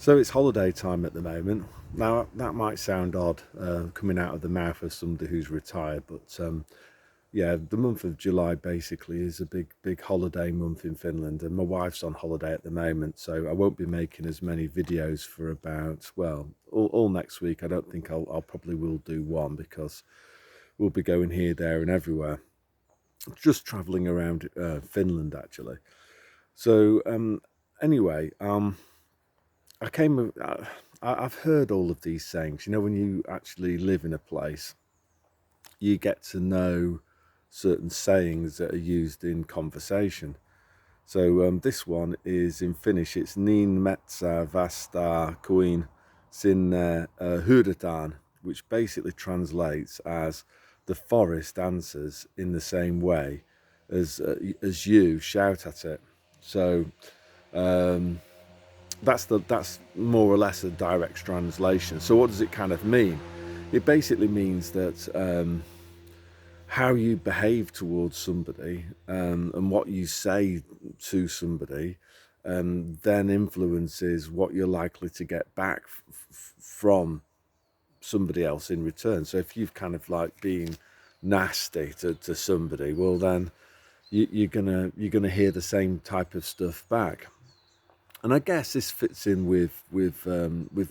So it's holiday time at the moment. Now that might sound odd coming out of the mouth of somebody who's retired, but yeah, the month of July basically is a big holiday month in Finland, and my wife's on holiday at the moment, so I won't be making as many videos for about, well, all next week. I don't think I'll probably will do one because we'll be going here, there, and everywhere, just traveling around Finland actually. So anyway, I came. I've heard all of these sayings. You know, when you actually live in a place, you get to know certain sayings that are used in conversation. So this one is in Finnish. It's niin metsä vastaa kuin sinne huudetaan, which basically translates as the forest answers in the same way as you shout at it. So um, that's more or less a direct translation. So what does it kind of mean? It basically means that how you behave towards somebody and what you say to somebody then influences what you're likely to get back from somebody else in return. So if you've kind of like been nasty to somebody, well then you're gonna hear the same type of stuff back. And I guess this fits in with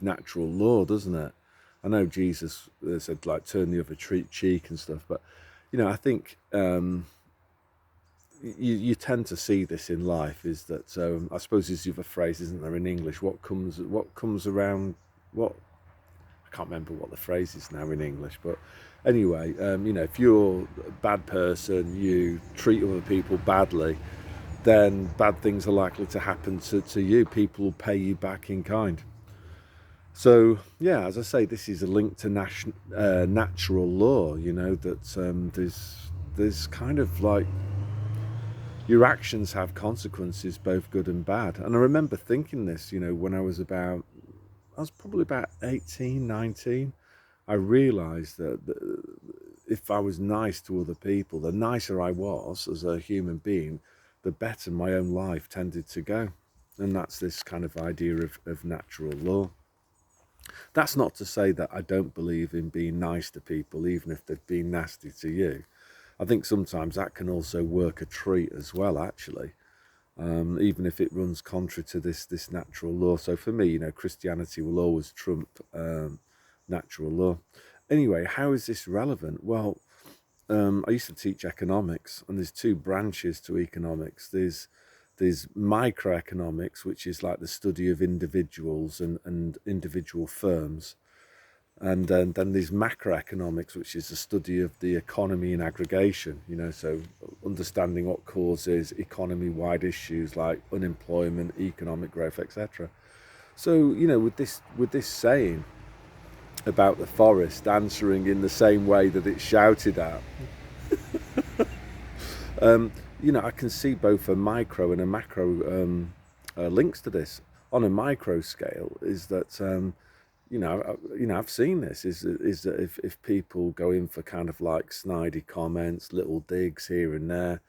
natural law, doesn't it? I know Jesus said like turn the other cheek and stuff, but I think you tend to see this in life. Is that I suppose there's the other phrase, isn't there, in English? What comes around? What I can't remember what the phrase is now in English, but anyway, if you're a bad person, you treat other people badly, then bad things are likely to happen to you. People will pay you back in kind. So yeah, as I say, this is a link to natural law. That there's kind of like your actions have consequences, both good and bad. And I remember thinking this, when I was probably about 18, 19. I realised that if I was nice to other people, the nicer I was as a human being, the better my own life tended to go. And that's this kind of idea of natural law. That's not to say that I don't believe in being nice to people, even if they've been nasty to you. I think sometimes that can also work a treat as well, actually, even if it runs contrary to this natural law. So for me, Christianity will always trump natural law. Anyway, how is this relevant? Well, I used to teach economics, and there's two branches to economics. There's microeconomics, which is like the study of individuals and individual firms. And then there's macroeconomics, which is the study of the economy in aggregation, so understanding what causes economy-wide issues like unemployment, economic growth, etc. So, with this saying about the forest answering in the same way that it's shouted at, I can see both a micro and a macro links to this. On a micro scale, is that I've seen this. Is that if people go in for kind of like snidey comments, little digs here and there,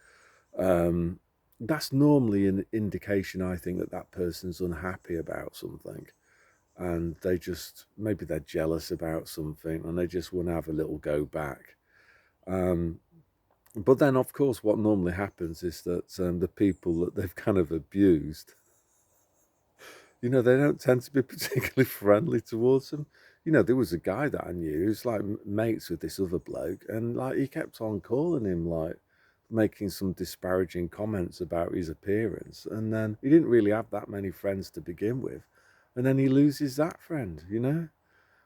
that's normally an indication, I think, that that person's unhappy about something, and maybe they're jealous about something, and they just want to have a little go back. Um, but then, of course, what normally happens is that the people that they've kind of abused, they don't tend to be particularly friendly towards them. There was a guy that I knew who's like mates with this other bloke, and like he kept on calling him, like making some disparaging comments about his appearance, and then he didn't really have that many friends to begin with, and then he loses that friend.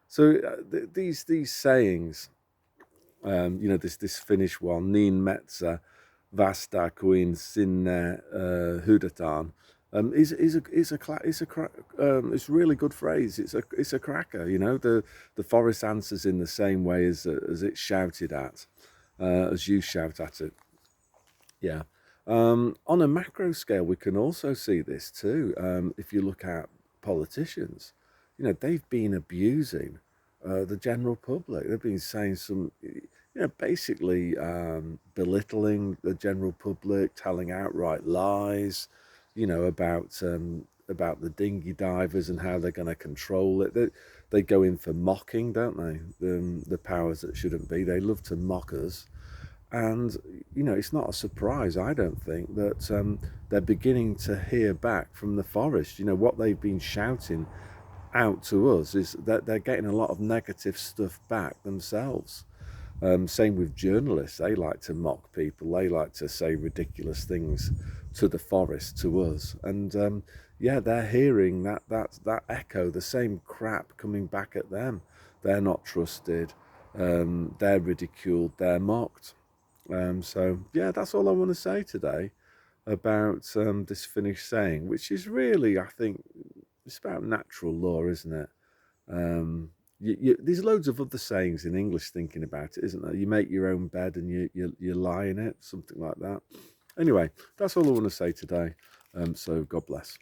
So these sayings, this Finnish one, niin metsä vastaa kuin sinne huudetaan, it's a really good phrase. It's a cracker. The forest answers in the same way as it's shouted at, as you shout at it. Yeah. On a macro scale, we can also see this too. If you look at politicians, they've been abusing the general public. They've been saying basically belittling the general public, telling outright lies, about about the dinghy divers and how they're going to control it. They go in for mocking, don't they? The powers that shouldn't be. They love to mock us. And, you know, it's not a surprise, I don't think, that they're beginning to hear back from the forest. You know, what they've been shouting out to us is that they're getting a lot of negative stuff back themselves. Same with journalists. They like to mock people. They like to say ridiculous things to the forest, to us. And yeah, they're hearing that echo, the same crap coming back at them. They're not trusted. They're ridiculed. They're mocked. So yeah, that's all I want to say today about this Finnish saying, which is really, I think, it's about natural law, isn't it? There's loads of other sayings in English thinking about it, isn't there? You make your own bed and you lie in it, something like that. Anyway, that's all I want to say today. So God bless.